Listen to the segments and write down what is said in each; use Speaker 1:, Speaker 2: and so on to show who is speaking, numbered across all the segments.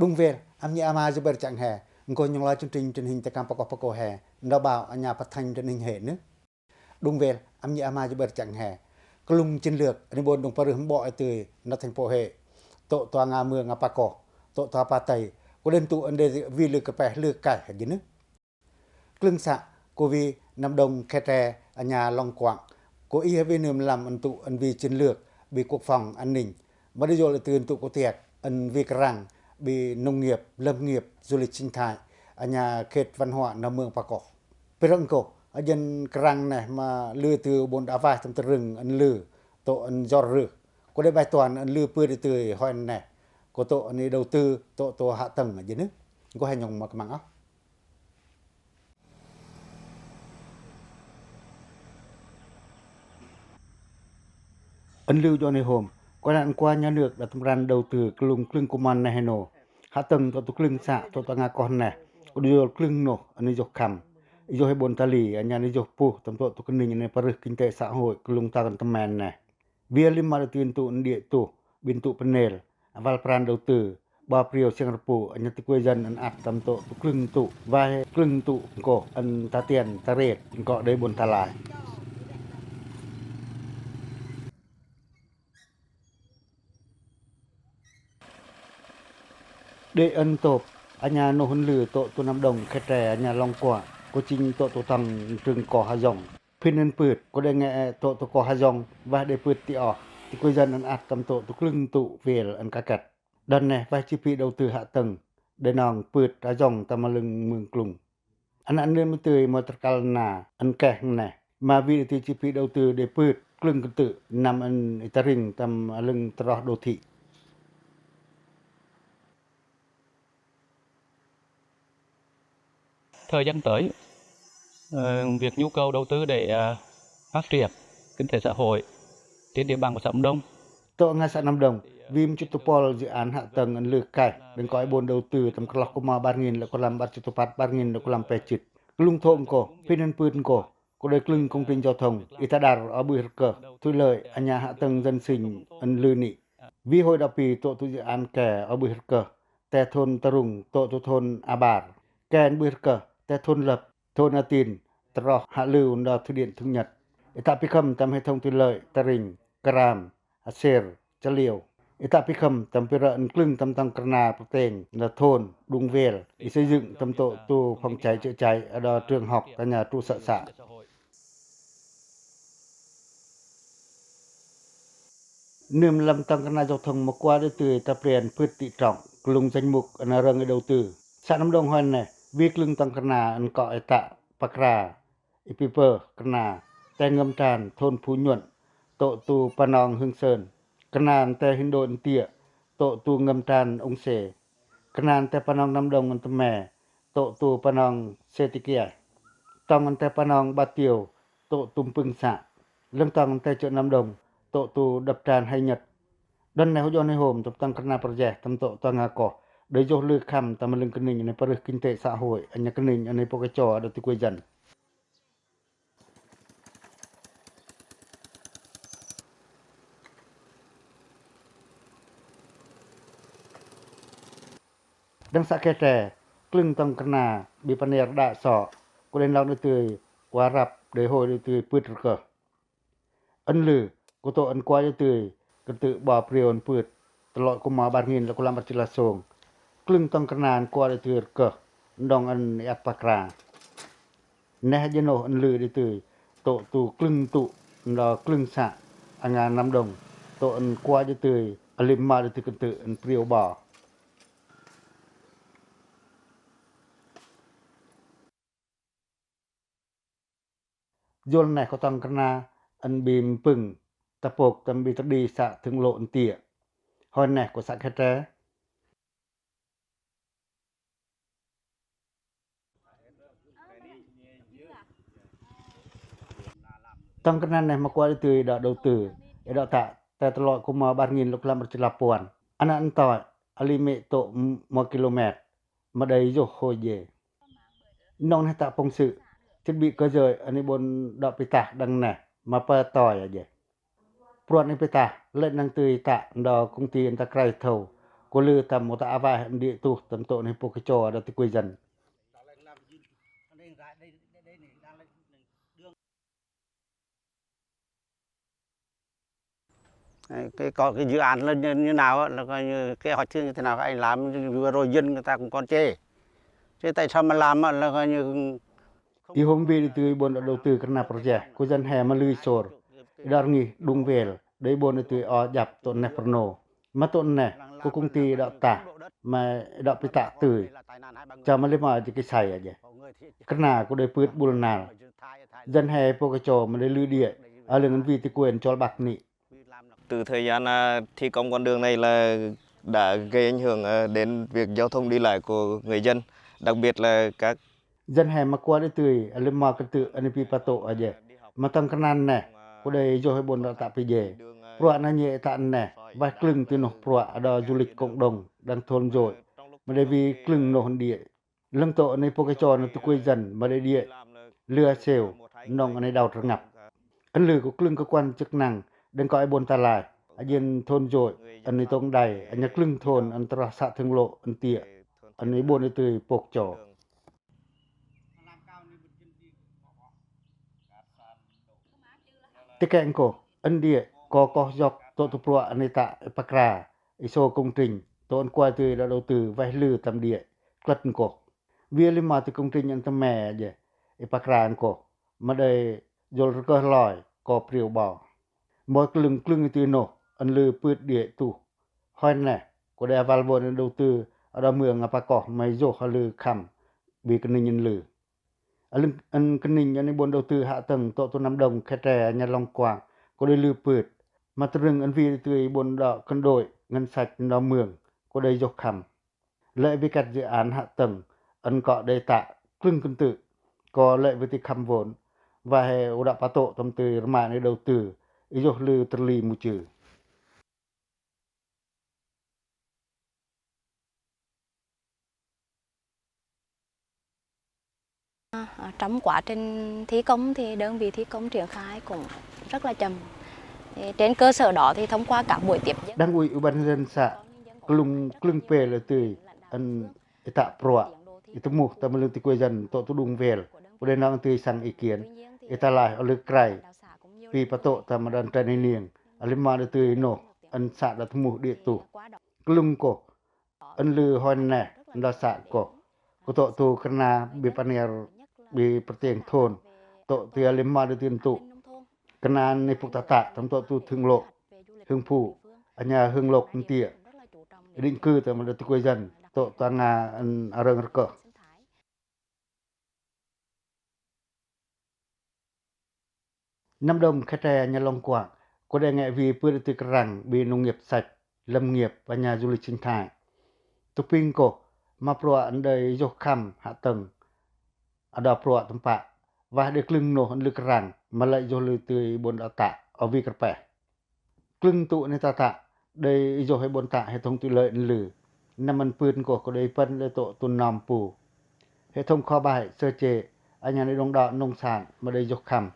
Speaker 1: Đúng về, am nhà mà giúp chẳng hè, ngồi nhung lo chương trình truyền hình tại cam Paco hè, đó bảo anh nhà phát thanh truyền hình hệ nữa. Đúng về, am nhà mà giúp chẳng hè, có lùng chiến lược, anh bốn đồng paru bọ từ nó thành phố hệ, tổ tòa ngà mưa ngà Paco, tổ tòa pa tây, có đến tụ anh đây vì lừa cái bè lừa cải gì nữa. Clưng xạ, cô vi Nam Đông khe tre, anh nhà Long Quảng, cô y về niềm làm anh tụ anh vì chiến lược, bị quốc phòng an ninh, mà đi rồi là từ tụ có tiệc, anh vì cái răng, bị nông nghiệp, lâm nghiệp, du lịch sinh thái, ở nhà khệt văn hóa Nam Mương Paco. Perangko, ở dân cái răng này mà lừa từ bốn đá vai trong rừng anh lừa, tổ anh do rửa, có đây bài toàn anh lừa bơi đi từ hỏi này, có tổ anh đầu tư, tổ hạ tầng ở dưới nước, có hay nhung mà cái mảng áo. Anh lưu cho này hôm, qua đạn qua nhà nước đã thông ran đầu tư lùng clưng command này nổ, hạ tầng tổ clưng xạ tổ ngà con này, có điều clưng nổ anh ấy dọc khăm, ijo hay bon tali anh nhà ijo pu tầm tổ kinh ninh này paru kinh tế xã hội lùng ta kan teman này, via lima ada tu dia tu bintu panel, aval peran đầu tư, ba prio Singapore anh ti quê dân anh at tầm tổ clưng tu, vai clưng tu ko anh ta tiền ta rệt ko đấy bon talai. Để ân tộp, anh nhà nô hôn lử tổ Nam Đồng khe trẻ anh nhà Long Quả, có trình tổ tăng trừng cỏ hà dòng. Phiên ân bượt, có đề nghệ tổ cỏ hà dòng và để bượt tị ỏ, thì quê dân ân ạt cầm tổ lưng tụ về ân ca cật. Đần này vai chi phí đầu tư hạ tầng, để nòng bượt hà dòng tầm lưng mương klung. Anh nên mới tươi mà tất cả là ân kẻ này, mà vì thì chi phí đầu tư để bượt lưng cân tự nằm ân ta rình tầm lưng trò đô thị.
Speaker 2: Thời gian tới, việc nhu cầu đầu tư để phát triển kinh tế xã hội trên địa bàn của xã Nam Đông.
Speaker 1: Tổ ngay xã Nam Đồng, Vim Chutupol dự án hạ tầng ấn lược cải, đến cõi bốn đầu tư tầm clock coma 3.000 là có làm bắt chutupat 3.000 là có làm pechit. Lung thôn cổ, phiên ân pươn cổ, có đời clưng công trình giao thông, itadar ở bùi cờ, thuy lợi ở nhà hạ tầng dân sinh ấn lư nị. Vì hội đạo bì tổ dự án kẻ ở bùi cờ, tè thôn Tarung, tổ thôn Abar, kẻ ấn bùi cờ, tè thôn Lập, thôn Atin, trò hạ lưu đào thủy điện Thương Nhật. Itapikam tam hệ thống thuy lợi, Taring, Karam, Aser, Chaliu. Itapikam tam pira ấn clưng tam tăng Karna Proteng là thôn Đung Vel, xây dựng tam tổ tu phòng cháy chữa cháy ở đó trường học cả nhà trụ sở xã. Niềm làm tăng Karna giao thông mà qua để từ ta plian phước tị trọng, lùng danh mục ở rừng đầu tư. Xã Nam Đông hoan này, việc lưng tăng Karna ấn cọ tạ Pakra, Ipiper Karna, tay ngâm tràn thôn Phú Nhuận, tổ tu Panong Hương Sơn. Kanan te Hindon Tia, tổ tu ngâm tràn ông Sề. Kanan te Panong Nam Đông Tâm Mè, tổ tu Panong Setikia. Tông te Panong Ba Tiều, tổ tum Pưng Sạ. Lưng tông te chợ Nam Đông, tổ tu đập tràn hay Nhật. Đơn này hỗ trợ này hôm tập tăng Karna Project tâm tổ toa ngà cỏ. Để dô lưu khăm tâm lưng kinh ninh này paru kinh tế xã hội, anh nhà kinh ninh anh ấy bộ cái trò ở ti quê dân. Đang xã khe trẻ, clưng tăng Karna bị paner đã sọ, có lên lòng đưa tươi quá rạp để hồi đưa tươi bướt rực. Ân lử, có tổ ân qua đưa tươi, cần tự bỏ prion bướt, lọi có má 3.000 là có làm bạc chila sông. Clưng tăng Karna qua đưa tươi rực, đong ân ạt pakra. Nè dân nô ân lử đưa tươi, tổ tù clưng tụ, là clưng xạ, anh ngà Nam Đồng, tổ ân qua đưa tươi, alim ma đưa tươi cần tự ân priêu bỏ. Dôn này có tăng Karna ân bìm pừng tập bộc tâm bị tập đi xã thương lộn tỉa. Hồi này của xã khe tre. Tăng Karna này mà qua đi từ đã đầu tư để đào tạo tại tờ lội của mà 3.000 lúc làm một Lapuan. Anh ăn tỏi alime tổ 1 km mà đầy dỗ hồi về. Nông hay tạo phong sự thiết bị cơ giới anh ấy bốn đọc bị tạc đăng này mà pa tỏi ở vậy. Pruan anh bị tạc lên năng tươi tạ đò công ty anh ta cài thầu ko lư tam mota ava ndi tu tam to ni pokecho da ti kuy dân
Speaker 3: cái dự án là như nào là coi như kế hoạch như thế nào anh làm vừa rồi dân người ta cũng còn chê tại sao mà làm là coi như
Speaker 1: I hôm về từ bốn đầu tư karena project ko dân hè mà lư sor dar ngi dung vel dei bốn từ o dap to ne perno ma to ne ko công ty đạo ta mà đạo pi ta từ cho mà lên mà cái sai aja karena ko dei put bulnal dân hè pokecho mà dei lư địa ở lưng vi ti quyền cho bạc nị
Speaker 4: từ thời gian thi công con đường này là đã gây ảnh hưởng đến việc giao thông đi lại của người dân, đặc biệt là các
Speaker 1: dân hè mà qua đây tươi lên mà cái tự anh pi pato aja mà tăng kanan nè ko dei jo he bon đạo ta pi je pro na nhẹ ta nè và klưng tu no pro ada du lịch cộng đồng đang thôn rồi mà đây vì klưng no hon địa lưng to này pokecho nó tu quay dần mà đây địa lừa xèo nong này đào ngập anh lừa của klưng cơ quan chức năng đang coi bồn ta lại anh yên thôn rồi anh ấy tông đầy anh nhắc klưng thôn anh tra xạ thương lộ anh tịa anh ấy bồn từ pok chó thế cạnh cổ anh địa có dọc tổ tu pro anh ấy tạ pakra iso công trình tổ anh qua từ đã đầu tư vay lừa tầm địa cất cổ vì lên mà từ công trình anh tầm mè vậy pakra anh cổ mà đây rồi cơ lòi có priêu bò mỗi klưng từ nổ anh lừa pướt địa tu hỏi nè có đại val vốn đầu tư ở đó mường apa cỏ máy rổ họ lừa khăm vì cái này nhân lừa anh cái này anh bốn đầu tư hạ tầng tổ tu Nam Đồng khe trè nhà Long Quảng có đây lừa pướt mà từ rừng anh vì từ bốn đỏ cân đội ngân sạch đó mường có đây dọc khăm lợi với các dự án hạ tầng anh cọ đây tạ klưng cân tự có lợi với cái khăm vốn và hệ đã phá tổ tâm từ mạng để đầu tư ý dụ lư trì mù trừ
Speaker 5: trong quá trình thi công thì đơn vị thi công triển khai cũng rất là chậm. Trên cơ sở đó thì thông qua các buổi tiếp dân
Speaker 1: đang ủy ban dân xã klung pe là từ anh tạ pro itu mu ta melung ti kuy dân tổ tu dung vel udah nang từ sang ý kiến ita lai ở lực cày vì phá tổ ta mà đàn trai niềng alima là từ nổ anh xã là mu địa tu klung ko anh lư hoan nè là xã ko tổ tu karena bipaner bi pertiang thôn tổ tu alima là tiền tu karena ni puk tata tam tổ tu thương lộ hương phụ anh nhà hương lộc tịa định cư ta mà được quê dân tổ toàn là anh arang rcơ Nam Đồng khe trè nhà Long Quảng có đề nghị vì bữa từ rằng bị nông nghiệp sạch, lâm nghiệp và nhà du lịch sinh thái. Tục pin cổ mà pro ấn đầy dọc khăm hạ tầng ada pro tempat và được lưng nổ lực rằng mà lại do lưu từ bốn đạo tạ ở vi cặp bè. Lưng tụ này tạ đây do hay bốn tạ hệ thống thủy lợi lử nằm ăn pươn cổ có đây phân để tổ tuần nòm pù hệ thống kho bãi sơ chế anh nhà này đông đọ nông sản mà đây dọc khăm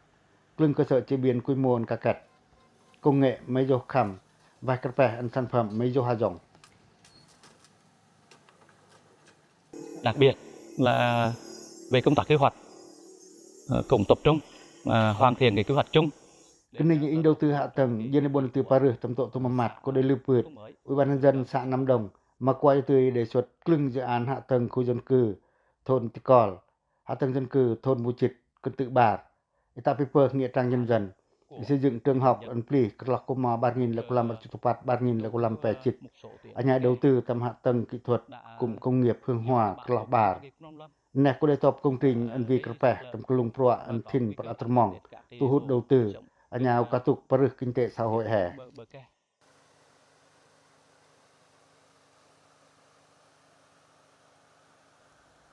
Speaker 1: lưng cơ sở chế biến quy mô cả cật công nghệ máy dầu khẩm và các sản phẩm máy dầu hà dòng.
Speaker 2: Đặc biệt là về công tác kế hoạch cũng tập trung hoàn thiện cái kế hoạch chung.
Speaker 1: Cái này những đầu tư hạ tầng dân bộ từ Paris tầm tổ tụm mặt có đây lưu vượt Ủy ban nhân dân xã Nam Đồng mà quay từ đề xuất lưng dự án hạ tầng khu dân cư thôn Tì Còl, hạ tầng dân cư thôn Bù Chịch, Cân Tự Bà Ita paper nghĩa trang nhân dân xây dựng trường học ấn pli kelak koma 3.804 3.808 anh nhà đầu tư tầm hạ tầng kỹ thuật cụm công nghiệp Hương Hòa kelak bar nè có đề top công trình ấn vi kerpeh tầm kelung pro ấn thin pat atermong thu hút đầu tư anh nhà katuk perih kinh tế xã hội hè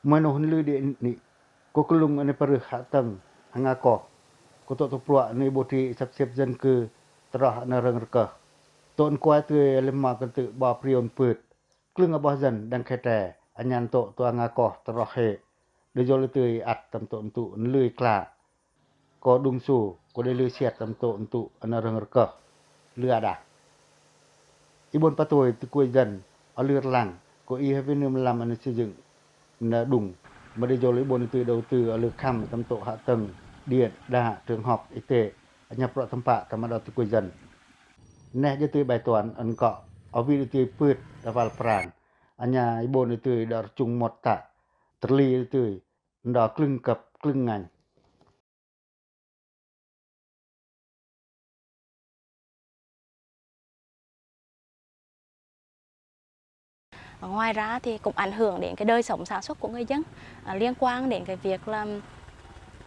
Speaker 1: mano hunlu de ni ko kelung ane perih hạ tầng hanga ko ko to pro ni boti sắp xếp dân cư tra na rang rka ton kwa tu lemma kan tu ba prion put klung ba dân đang khe tre anyan to anga ko tra he de jol tu at tam to tu lươi kla có dung su có de lươi siat tam to tu na rang rka lưa ada ibon patoi tu kuy dân ở lừa làng của y với nêm làm anh xây dựng là đúng mà đi vô lấy bốn từ đầu tư ở lừa khăm tâm tổ hạ tầng điện đa trường học y tế nhập rõ thăm phạ thăm đào từ dân nè cho từ bài toán ấn cọ ở vì từ phượt đã vào pràn anh nhà bốn từ đã chung một tạ terli từ đó cลึงcập cลึงngành
Speaker 5: Ngoài ra thì cũng ảnh hưởng đến cái đời sống sản xuất của người dân liên quan đến cái việc là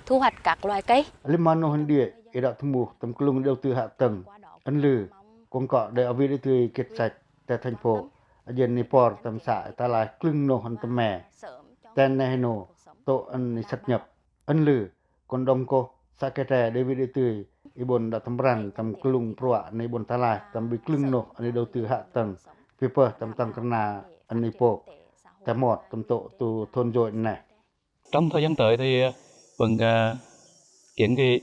Speaker 5: thu hoạch các loài cây.
Speaker 1: Limano Handia đã thu mua tầm cลึงđầu tư hạ tầng ấn lử con cọ để ở vì từ kiệt sạch tại thành phố dân Nepal tầm xã ta lại cลึงnô hòn tầm mè tên này nô tổ ấn sạch nhập ấn lử con đông cô xã cái trẻ để vì từ ibon đã tầm rằn tầm cลึงproaในบนta lại tầm bị cลึงnô anh đầu tư hạ tầng paper tầm tăng cân na anh Nepalแต่หมดตำโตตูทนโยนnày.
Speaker 2: Trong thời gian tới thì vẫn kiến nghị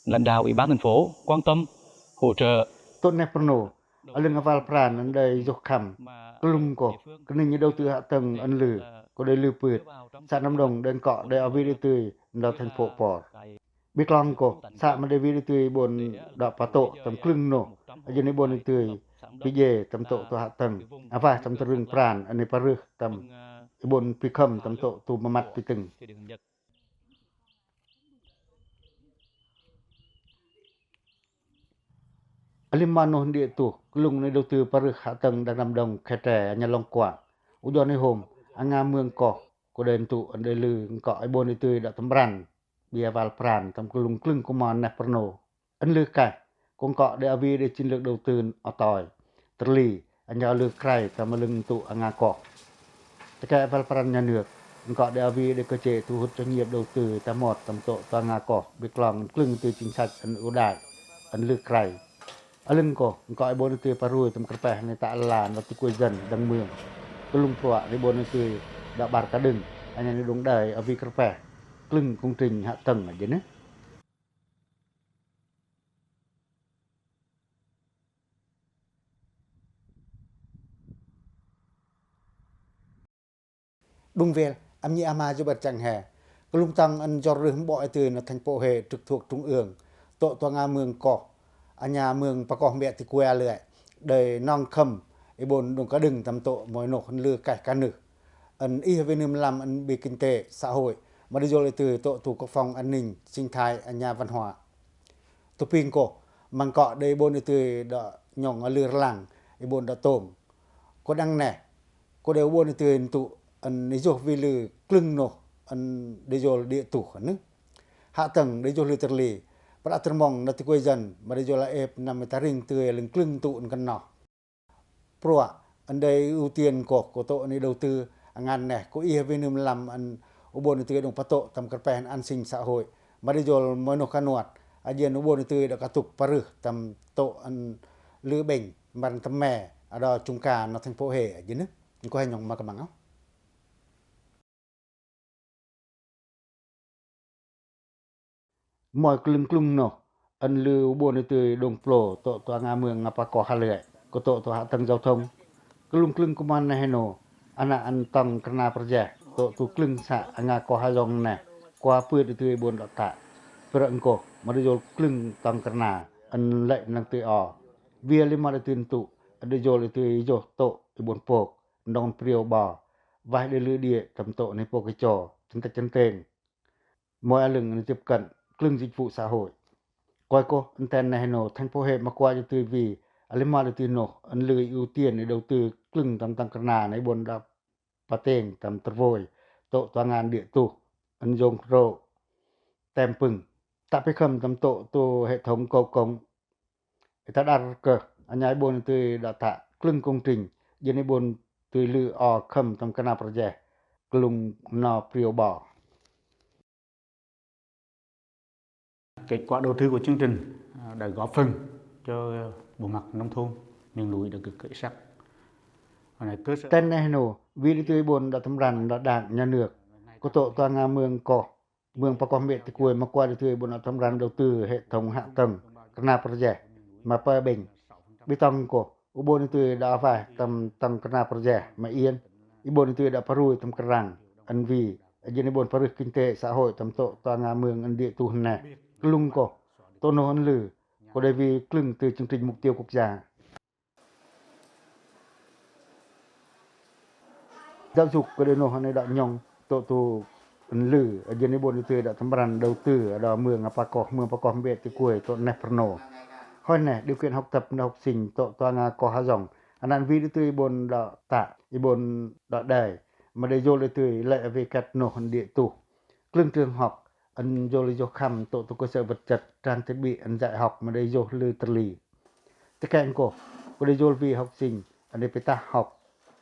Speaker 2: lãnh đạo Ủy ban thành phố quan tâm hỗ trợ
Speaker 1: tốt này prano ở lưng aval pran ở đây dục khẩm lùng cổ cái này như đầu tư hạ tầng ân lử có đây lử pượt xã Nam Đồng đơn cọ đây ở vi tươi đào thành phố port biết long cổ xã mà đây vi tươi bồn đào phá tổ tầm cลึงnổ ở dưới này bồn tươi bị dề tầm tổ hạ tầng và tầm tơ rừng pran ở này paru tầm bồn pi khâm tầm tổ tu mà mặt pi từng Alimano Handia tu lùngในđầu tư paru hạ tầng đang Nam Đồng khai trẻ nhà Long Quảng u doในhôm nga mương cọ có đền tụ ở đây lư cọ ai bồn tươi đã tầm rằn bia val pran tầm lùng cลึงcủa mòn Neperno ấn lư cài con cọ để avi để chiến lược đầu tư ở tỏi terli anh nhà lư cài tầm lưng tụ nga cọ cái val pran nhà nước cọ để avi để cơ chế thu hút doanh nghiệp đầu tư tầm một tầm tổ toàn nga cọ biết lòng cลึงtừ chính sách ấn ưu đãi ấn lư cài ở lưng cổ ai bồn tươi paru tầm cà phê này tạ là nó tụi dân đằng mương lùng proa để bồn tươi đã bạt cả đừng anh em đúng đời ở vì cà phê cลึงcông trình hạ tầng ở dưới nữa đúng về âm nhị ama cho bật chẳng hè lùng tăng ăn do rừng bọ từ nó thành phố hệ trực thuộc trung ương tổ toa nga mương cỏ anh nhà mương pa cỏ mẹ thì quê lệ đời non khâm ấy bồn đồng cá đừng tầm tổ mỗi nổ lừa cải cá nữ ấn y về niềm làm ấn bị kinh tế xã hội mà đi rồi từ tổ thủ quốc phòng an ninh sinh thái anh nhà văn hóa tổ pin cổ mang cọ đây bồn từ đọ nhỏng ở lừa làng ấy bồn đọ tôm có đăng nè có đều bồn từ tụ ấn đi rồi vì lừa cลึงnổ ấn đi rồi địa tủ nữa hạ tầng đi rồi lừa tật lì pada termong nanti kue jan mari jola ep nam taring tue leng cลึงtụ kan no pro andai ưu tiên của tổ này đầu tư ngàn này có y về nêm làm ăn ubon tue dong pato tam karpen an sinh xã hội mari jol mono kanuat ajen ubon tue da katuk paru tam to an lư beng man tam mè ada chungka nó thành phố hệ je ne ko hay nhong ma ka mang mọi cลึงnọ ân lư buôn từ đồng plo tổ tòa nga mương ngapa có hà lệ có tổ hạ tầng giao thông cลึงcủa man này nọ anh tăng kena perja tổ cลึงxã nga có hà dòng nè qua phượt từ buôn đọt tạ phượt ko mà đi cลึงtăng kena anh lệ năng từ via lima từ tụ đi từ tổ buôn pok dong priêu bò vai để lư địa tầm tổ này pok cái trò chân tên mọi lưng tiếp cận cลึงdịch vụ xã hội coi cô tên này nổ thành phố hệ mà qua cho từ vì alima từ nổ ấn lười ưu tiên để đầu tư cลึงtầm tăng cana này bồn đập pateng tầm tơ vôi tổ toàn ngàn địa tụ ấn dùng rô tem pừng tại phải khâm tầm tổ hệ thống cầu cống ta đặt cờ anh nhái bồn từ đã tạ cลึงcông trình dân này bồn từ lư khâm tầm cana project cลึงnọ priêu bỏ.
Speaker 6: Kết quả đầu tư của chương trình đã góp phần cho bộ mặt nông thôn miền núi được khởi sắc.
Speaker 1: Tên này nổ vì tươi bồn đã thâm rằn đã đảng nhà nước có tổ tòa nga mương cỏ mương pa con mẹ thì cuối mà qua tươi bồn đã thâm rằn đầu tư hệ thống hạ tầng kana project mà pa bình bê tông cổ Ubon itu da avai tam tang kena projek ma ien. Ibon itu da parui tam kerang anvi. Ajin ibon parus kinte xã hội tam tok tanga mương an địa tu hne. Klung ko tono an lư ko dai vi klung từ chương trình mục tiêu quốc gia. Giáo dục ko dai no han da nyong to tu an lư ajin ibon itu da tamran đầu tư ở mương Apako mương Apako bet ti kuai to Neperno. Hoi nè điều kiện học tập học sinh to tanga ko ha jong. Anan vi itu ibon da ta ibon da dai mà đây vô từ lệ về cách nổ hòn địa tù. Lương trường học, anh vô lý vô khăm tổ cơ sở vật chất, trang thiết bị anh dạy học mà đây vô lưu tờ lì. Tất cả anh cô đây vô vì học sinh, anh đây phải ta học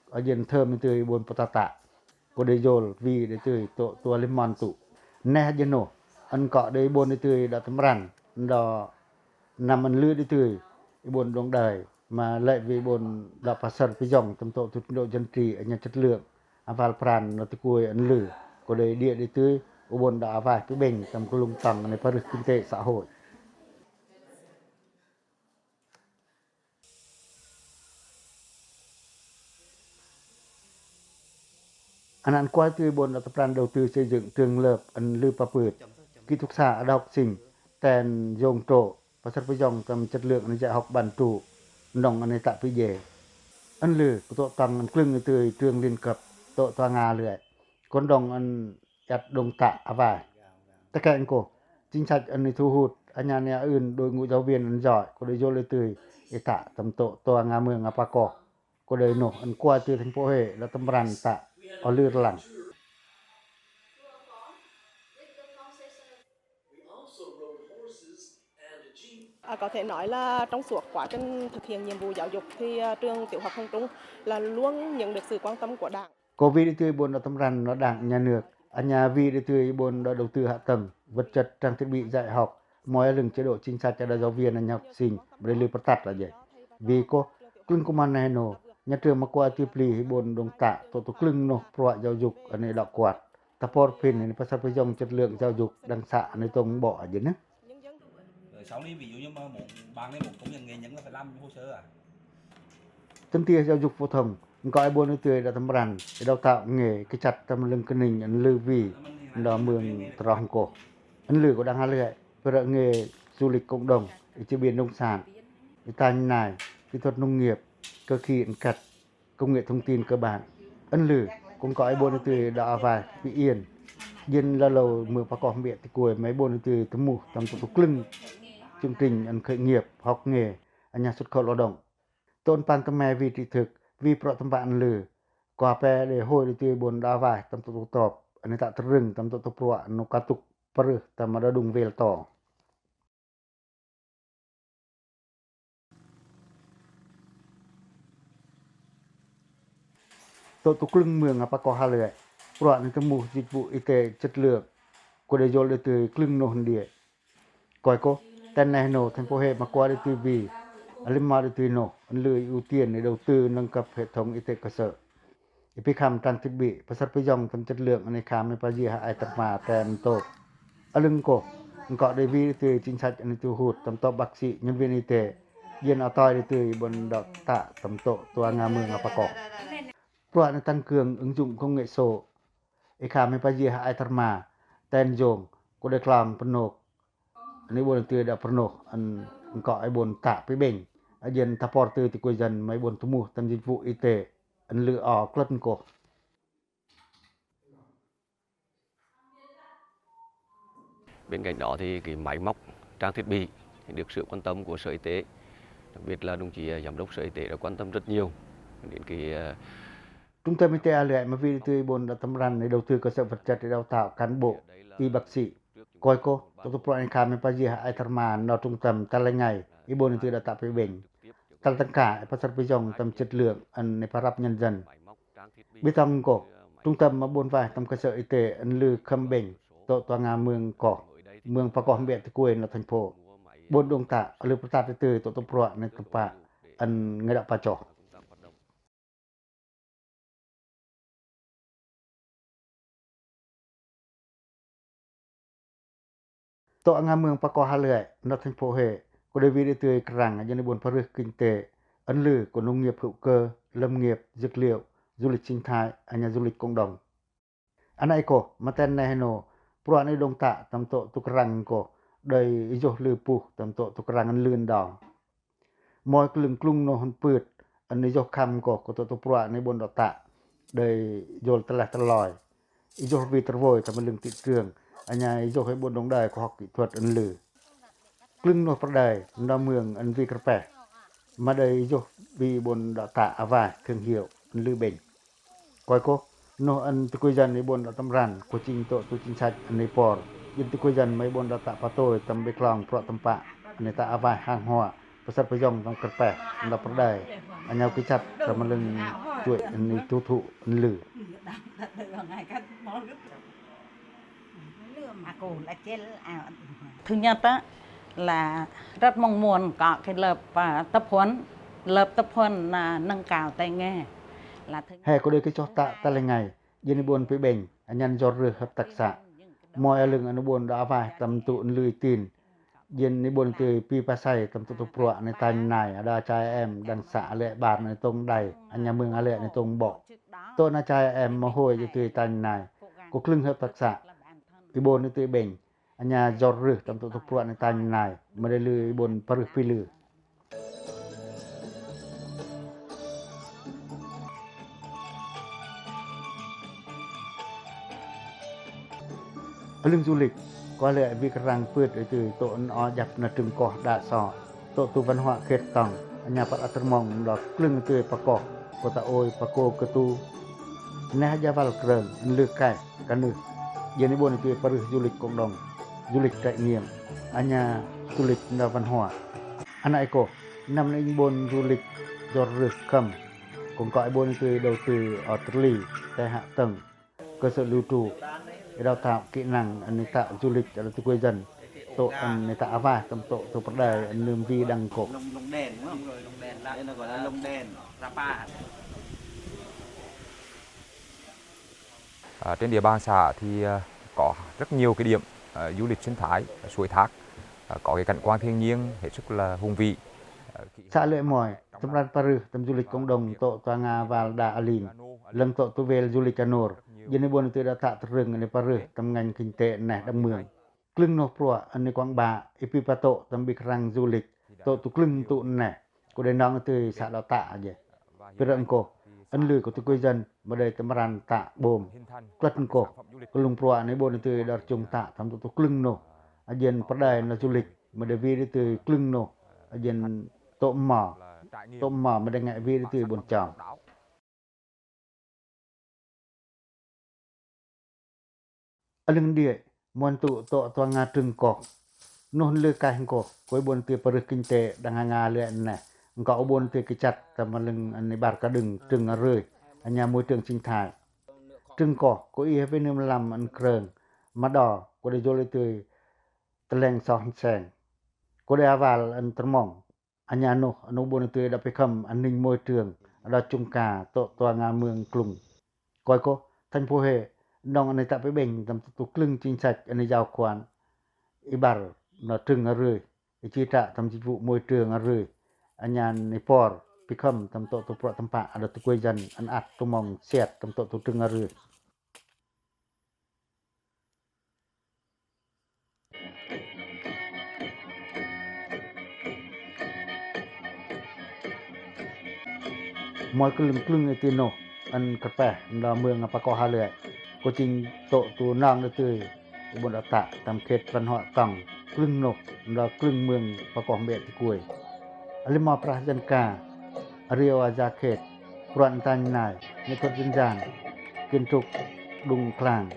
Speaker 1: ở dân thơm từ bốn bồ tạ. Cô đây vô vì để từ tổ lên mòn tụ. Nè dân nổ, anh có đây bốn để từ đã tấm rằn, đó nằm anh lưu để từ bốn đông đời mà lệ vì bốn đã phát sẵn với dòng tầm tổ thuộc độ dân trị ở nhà chất lượng. Aval pran no tikui an lư ko dei dia di tu ubon da avai pi beng tam kulung tangในประkinh tế xã hội. Anh qua từ bồn đã tập đoàn đầu tư xây dựng trường lớp anh lư pa pượt kỹ thuật xã đã học sinh tên dòng trộ và sát với dòng tầm chất lượng anh dạy học bản trụ nòng anh tại phía dề anh lư của tổ tăng anh klưng từ trường liên cấp tổ toa Nga lưỡi con đồng anh chặt đồng tạ vài tất cả anh cô chính sách anh thu hút anh nhàอื่นđội ngũ giáo viên anh giỏi có để vô lời từ tạ tầm tổ toa Nga mương Apako có để nổ anh qua từ thành phố Huế là tầm rằn tạ ở lư lẳng.
Speaker 7: Có thể nói là trong suốt quá trình thực hiện nhiệm vụ giáo dục thì trường tiểu học Hồng Trung là luôn nhận được sự quan tâm của Đảng.
Speaker 1: Có vì đi từ bốn tấm rằn nó Đảng nhà nước, nhà vì đi từ bốn đầu tư hạ tầng, vật chất, trang thiết bị dạy học, mọi lưng chế độ chính sách cho giáo viên nhà học sinh, để lưu bắt tắt là vậy. Vì có klưng công an này nổ, nhà trường mà qua tiếp lý bốn đồng tạ, tổ klưng nổ, proa giáo dục ở này đạo quạt, tập hợp pin này phát sát với dòng chất lượng giáo dục đăng xạ này tông bỏ ở dưới nữa.
Speaker 8: Sau này ví dụ như mà bạn ấy một công nhân nghệ nhân là phải làm hồ sơ à?
Speaker 1: Tâm tia giáo dục phổ thông, có ai buôn nơi tươi đã thăm rằn, để đào tạo nghề cái chặt tâm lưng cân hình anh lư vì đó mường tròn cổ. Anh lư có đang hát lệ, về nghề du lịch cộng đồng, để chế biến nông sản, để tài nài, kỹ thuật nông nghiệp, cơ khí ẩn cặt, công nghệ thông tin cơ bản. Anh lư cũng có ai buôn nơi tươi đã vài, bị yên. Dân là lầu mường phá cỏ miệng thì cuối mấy buôn nơi tươi tấm mù, tầm tổ lưng. Chương trình anh khởi nghiệp, học nghề, anh nhà xuất khẩu lao động. Tôn pan tâm mẹ vì trị thực, vì pro tâm bạn lử. Quả pè để hồi đi tươi buồn đa vài, tâm tổ tộp, anh ta thật rừng, tâm tổ pro, nó cá tục, paru, tâm mà đã đùng về tỏ. Tổ lưng mường Apako hà lưỡi, pro anh tâm mù dịch vụ y tế chất lượng, của đề dồn để tươi lưng nô hồn địa. Coi cô, tên này nổ thành phố Huế mà qua đi từ vì anh mà đi từ nổ anh lười ưu tiên để đầu tư nâng cấp hệ thống y tế cơ sở. Để khám trang thiết bị và sát với dòng tầm chất lượng anh khám để bao giờ ai tập mà tên tốt. Anh lưng cổ anh có để vì từ chính sách anh thu hút tầm tốt bác sĩ nhân viên y tế dân ở tòi để từ bọn đọc tạ tầm tổ toa Nga mương Apako. Pro anh tăng cường ứng dụng công nghệ số để khám để bao giờ ai tập mà tên dòng của đề làm phần nộp. Ini buồn từ đã phần nổ anh có ai buồn tạ với bình ở dân tháp bò từ thì quay dần mấy buồn thu mua tầm dịch vụ y tế anh lựa ở club cổ.
Speaker 9: Bên cạnh đó thì cái máy móc trang thiết bị được sự quan tâm của Sở Y tế, đặc biệt là đồng chí giám đốc Sở Y tế đã quan tâm rất nhiều đến cái
Speaker 1: Trung tâm y tế A Lệ mà vì từ buồn đã tâm rằn để đầu tư cơ sở vật chất để đào tạo cán bộ y bác sĩ. Coi cô, tôi pro anh khám bao giờ ai thầm mà nó trung tâm ta là ngày, ý bốn từ đã tạo với bệnh. Ta tất cả phát sát với dòng tầm chất lượng anh để phát nhân dân. Biết thông cổ, trung tâm mà bốn vài tầm cơ sở y tế anh lư khâm bệnh, tổ toa Nga mương cỏ, mương phá cỏ miệng thì quên là thành phố. Bốn đồng tạ, lư phát sát từ tổ pro nên tập bạ, anh người đạo phá trò. Tổ Nga mương Apako hà lưỡi, nó thành phố Huế, có đề vì để tươi rằng ở dân buồn phá rực kinh tế, ấn lử của nông nghiệp hữu cơ, lâm nghiệp, dược liệu, du lịch sinh thái, nhà du lịch cộng đồng. Anh ấy có mà tên này nó Pruan ai dong tak tam tok tukrang ko dai ijoh lư puh tam tok tukrang an lươn đỏ. Moi klung klung no hon pượt an ijoh kham ko tok pruan ai bon dot tak dai jol telah teloi. Ijoh vi tervoi tam lưng thị trường anya ijoh ai bon dong dai ko học kỹ thuật an lư. Klung no pradai nda mường an vi krpe. Mà dai ijoh vi bon dot tak avai thương hiệu an lư bền. Coi ko no an tukui jan ai bon tam ran ko ching to tu chin sach an por yin tukui jan mai bon ta patoi tam be klong pro tampa an ta avai hang hoa pasat payong tam kerpe nda perdai anyau ki chat tam lưng chuoi an tu thu an lư
Speaker 10: thứ nhất á là rất mong muốn có cái lớp tập huấn nâng cao tay nghề.
Speaker 1: Hè có đây cái cho ta là ngày dân buồn với bền nhân do rửa hợp tác xã mọi lưng anh buồn đã vài tầm tụ lười tin dân buồn từ pi pa sai tầm tụ proในtay này đã trai em đằng xã lệ bànในตรงใดอันยาเมืองอะไรในตรงบ่ตัวน่าใจแอมมาห้วยtừ tay này cóครึ่งhợp tác xãอีบนtừ bềnอันยาจอรรตำตุproในtay nàyมาได้เลยบนปรึกพิลือlưng du lịch có lẽ vì răng phượt từ tổ nó dập là trừng cỏ đạ sọ tổ tu văn hóa khét tòng nhà bắt atr mong đó lưng từ pa cỏ của ta ôi pa cô cơ tu nè gia val kreng lư cài cả nữ dân buồn từ pa du lịch cộng đồng du lịch trải nghiệm nhà du lịch là văn hóa anh ấy cô năm nay buồn du lịch do rực cầm cũng gọi buồn từ đầu tư ở Australia tại hạ tầng cơ sở lưu trú đào tạo kỹ năng anh tạo du lịch ở từ quê dân tổ anh tạo vài tầm tổ từ bắt đời anh lương vi đăng cổ
Speaker 8: lồng đèn đúng không? Rồi lồng đèn lại nó gọi là lồng đèn Rapa.
Speaker 11: Trên địa bàn xã thì có rất nhiều cái điểm du lịch sinh thái suối thác có cái cảnh quan thiên nhiên hết sức là hùng vĩ.
Speaker 1: Xã Lệ Mỏi, Tâm Ran Paru, tâm du lịch cộng đồng tổ Toa Nga và Đà Alin, lần tổ tu về du lịch Canor. Dân buồn từ đã tạo rừng ở Paru, tâm ngành kinh tế nẻ đâm mường. Klưng nô pro anh Quảng Bạ, Epipato, tâm bịch răng du lịch, tổ tu klưng tụ nẻ, của đây nong từ xã Đào Tạ vậy. Vì rộng cổ, anh lừa của tu quê dân, mà đây tâm ran tạ bồm, quất cổ, klưng pro anh buồn từ đợt trùng tạ, tâm tu klưng nô. Dân bắt đây là du lịch, mà đây vì từ klưng nô, dân tôm mỏ mà đây ngại vì từ buồn tròn. Lưng địa muôn tụ tổ toa nga trừng cỏ nôn lư cài hình cổ cuối buồn từ bờ kinh tế đang nga luyện này có buồn từ cái chặt tầm lưng anh bạt cả đừng trừng ở rơi anh nhà môi trường sinh thái trừng cỏ có ý với nêm làm ăn kreng má đỏ có để vô lấy từ tlen son sen có để vào ăn tơ mỏng anh nhà nó buồn từ đã phải cầm an ninh môi trường đã chung cả tổ toa nga mường klung coi cô thành phố Huế nong anh ta phải bình tầm tu klưng chính sách anh giao khoán ibar nó trừng ở rơi chi trả tầm dịch vụ môi trường ở rơi anh nhà Nepal become tầm tổ tu pro tầm pa ada tu quê dân anh ắt tu mong xét tầm tổ tu trừng ở rơi mọi cái klưng này tiền nổ anh cắt bẻ là mường apa ko ha lệ có trình tổ tu nang từ buồn đã tạ tầm kết văn hóa tòng klưng nổ là klưng mường apa ko bệ thì cuối alima prajan ka rio aja khet pran tan này nghệ thuật dân gian kiến trúc đùng khlang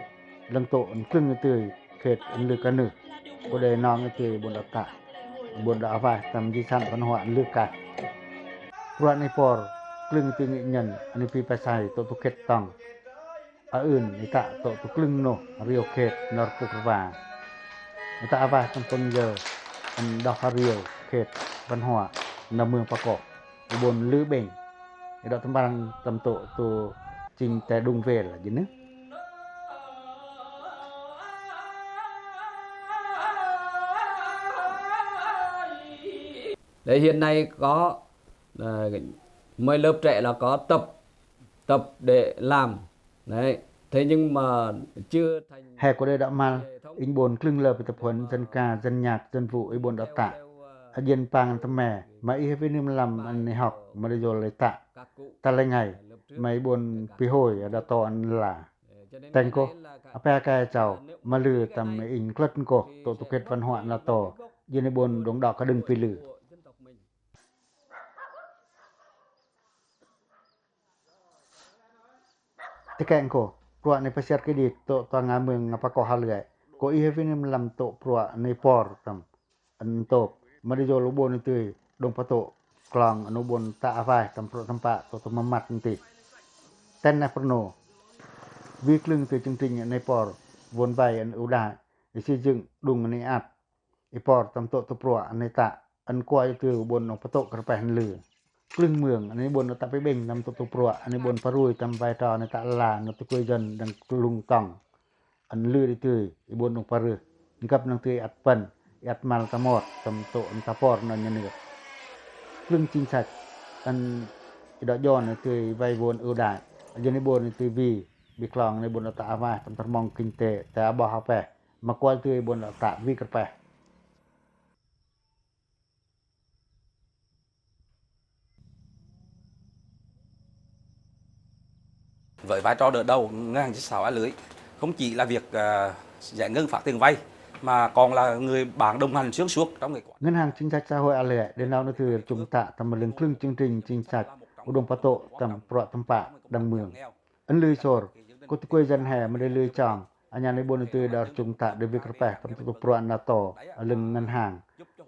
Speaker 1: lăng tổ klưng từ khet lư cả nữ có đề nang từ buồn đã tạ buồn đã vài tầm di sản văn hóa lư cả pran Nepal klưng từ nghệ nhân anh pi pa sai tổ tu khet tòng ởอื่นในตะโตตุกลึงโนเรียวเขตนอร์ปุกวาในตะอาวาตำต้นเยออันดอกเรียวเขตบันหัวนำเมืองประกอบบนลือเบ่งในดอกตำบังตำโตตัวจริงแต่ดุงเวลอย่างนี้
Speaker 12: Đấy, hiện nay có Mấy lớp trẻ là có tập để làm. Đấy. Thế nhưng mà chưa thành
Speaker 1: Hè của đây đã mal in bồn clưng lờ tập huấn dân ca, dân nhạc, dân vụ i bồn đã tạ. Dân pang tâm mẹ mà y với niệm làm anh học mà đi rồi lấy tạ. Ta lên ngày mấy bồn pi hồi đã to anh là tên cô apa cái chào mà lừa tầm in cất cô tổ tục kết văn hóa là to dân bồn đống đỏ cả đừng pi lừa. Thế kẹn cô ព្រោះនៃប្រសិទ្ធកិច្ចតតងាមឿងបកោហលៃក៏អ៊ីវិនិមលំតព្រោះនៃពរតំអន្តបមកយលបនទីដងបតក្លងអនុបនតាអវាយតំប្រតំបាតតមមាត់ទីតែនប្រណូវាគ្លឹងទៅជឹងទិញនៃពរវនវៃអនឧដាឥសិជឹងដងនៃអាត់អ៊ីពរតំតតព្រោះនៃតាអនគួយទៅបនបតក្រប៉ែនលឺครึ่งเมืองอันนี้บนตะไปเบ่งนำตุปรัวอันนี้บนพะรุยตำไปตอในตะลานตะกุยจันดังลุงตองอันลือได้ตื้อบนลงปะรือกับนางตื้ออัดเปิ้นอัดมัลตะมอดตำโตอันตะปอดนั่นเนือครึ่งจริงสัตอันดอกย้อนตื้อไว้วนอุดาอันนี้บนตื้อวีบิคลองในบนตะอาว่าตำตะมองกินเตแต่บ่เฮาแปมากวลตื้อบนตะวีกระแป
Speaker 8: Với vai trò đỡ đầu ngân hàng chính sách xã lưới không chỉ là việc giải ngân phát tiền vay mà còn là người bạn đồng hành xuyên suốt trong ngày qua.
Speaker 1: Ngân hàng chính sách xã hội lệ đến nào nó từ chúng ta tầm lượng cรึ่ng chương trình chính sáchอุดมปโตตำประตำปะดังเมืองอันลือโซรกุตกุยจันแห่มาได้ลือจองอันยาในบนตือดารจุงตะเดวิกระแปะตำตุปรนาโตลึงเงินห่าง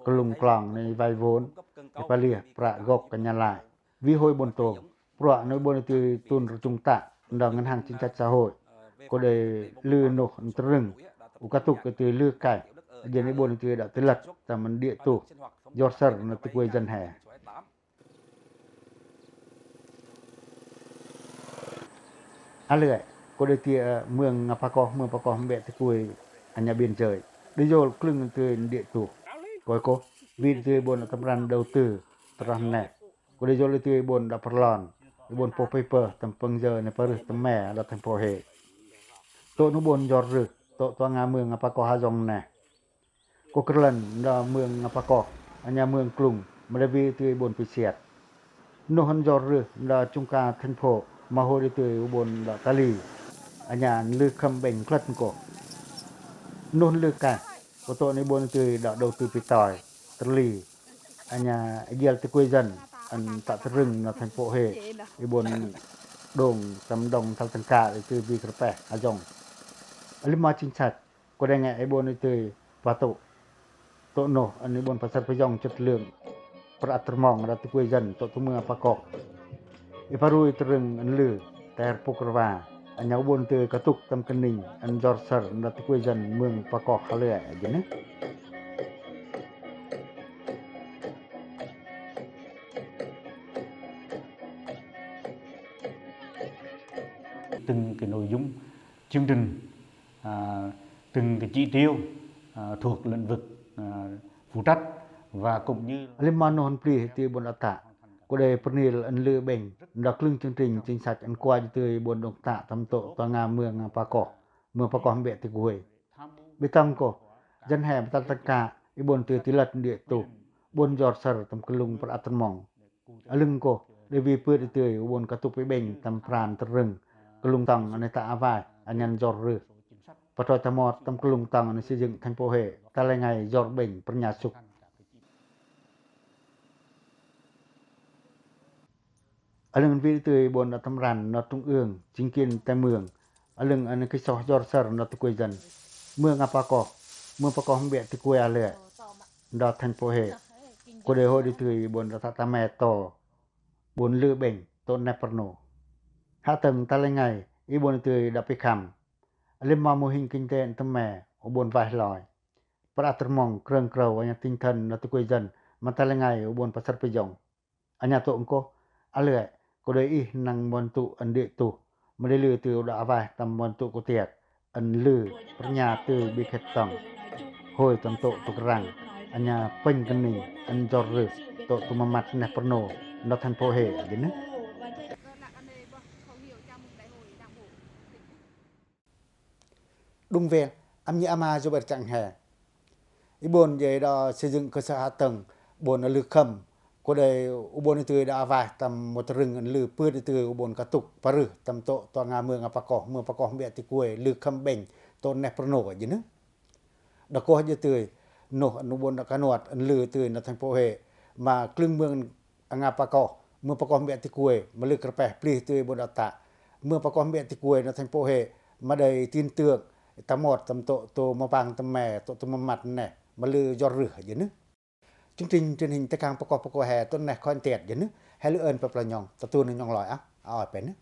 Speaker 1: กลุ่มกล่องในไวโวนในปาเลียประกกกันยาลายวิโหยบนโตปรในบนตือตุนจุงตะดอกเงินห่างchính sách xã hộiก็ได้ลือโนตรึงอุกตุกก็ตือลือไก่ยันในบนตือดอกตลัดแต่มันเดียตุยอดสรนตุกุยจันแห่อะไรก็ได้ที่เมืองปากเมืองปากเบตะกุยอันยาเบียนเจยได้โยลครึ่งตัวเดียตุก็ก็วินตัวบนตำรันดาวตือตรันแน่ก็ได้โยลตัวบนดับพลอนบนโปเปเปอร์ตำปังเจอในปรึตำแม่และตำโพเฮโตนุบนยอรึโตตัวงาเมืองปากฮาจงแน่ก็กลันดาเมืองปากอันยาเมืองกรุงมาได้วิตัวบนพิเศษโนหันยอรึดาจุงกาทันโพมาโหดิตัวอุบลดตาลีอันยานลือคำเบ่งคลัดก็นุ่นลือกะก็ตัวในบนตัวดอกดาวตัวปิตอยตาลีอันยาเยียลตะกุยจันอันตะตรึงนทันโปเฮอุบลดงตำดงทัลตังกาตัวบีกระแปะอาจงอลิมาจิงชัดก็ได้ไงไอ้บนตัวปะตุโตโนอันนี้บนภาษาพยองจุดเรื่องประตรมองรัตกุยจันโตทุเมืองปะกอกอีพารุยตรึงอันลือแต่ปุกรวาอันยาวบนเตอกระตุกตำกันนิงอันจอร์เซอร์นัตกุยจันเมืองปะกอกเขาเลยอย่างนี้
Speaker 6: từng cái nội dung chương trình từng cái chỉ tiêu thuộc lĩnh vực phụ trách và cũng như
Speaker 1: Limano hon pri ti bon ata ko de pernil an lư beng dak lưng chương trình chính sách an qua từ bon dong ta tam to to nga มืองปากอกเบติกุยbi tam ko jan he ta taka i bon tu tilat die tu bon jor sar tam kelung per atan mong alung ko de vi put tu bon katuk pe beng tam pran tereng kelung tang an ta avai anyan jor rư patro tamot tam kelung tang an si jing than po he ta lai ngai jor beng pernya sukอันนึงวิตัวบนตำรันนอตรงเอื้องจิงกินแต่เมืองอันนึงอันนี้คือซอยอร์เซอร์นอตะกุยจันเมืองปากอกเมืองปากอกเบียตะกุยอาเลดอทันโปเฮก็ได้โหดิตัวบนตะตะแม่โตบนลือเบ่งต้นแนปโนหาตึงตะละไงอีบนตัวดับไปคำเลมาโมหิงกินเตนตะแม่บนไฟลอยประตรมองเครื่องเกลาอันติงทันนอตะกุยจันมันตะละไงบนปัสสปยงอันยาโตองโกอาเลก็ได้อีนังบนตุอันเดตุไม่ได้ลือตือดาวายตำบนตุกุเตียดอันลือปริญญาตือบิเขตตังโหยตำโตตุกรัง อัญญาเปิ้นกันนี่อันจอรึโตตุมมัดนะปโนนทันโพเฮยินะĐúng về, âm như ama cho bật chẳng hè. Ý bồn vậy đó xây dựng cơ sở hạ tầng, bồn ở lược khẩm. Có đây, u bồn từ đã vài tầm một rừng ẩn lư pư từ u bồn cả tục phá rử tầm tổ tòa ngà mương ngà mương phá cỏ mẹ tì quê lược khẩm bệnh tổ nẹp rô nổ ở dưới nước. Đó có hết từ nổ ẩn bồn đã cá nọt ẩn lư từ nó thành phố hệ mà clưng mương ngà phá cỏ mẹ tì quê mà lược khẩm bè plì từ bồn đào tạ mương phá cỏ mẹ tì quê nó thành phố hệ mà đầy tin tưởng tầm một tầm tổ mà bằng tầm mè tổ tầm mặt này mà lư do rửa dưới nước chương trình truyền hình tay càng Pako hè tuần này con tiệt dưới nước hay lư ơn bập là nhong tụi tôi nhong lòi á ở bên nước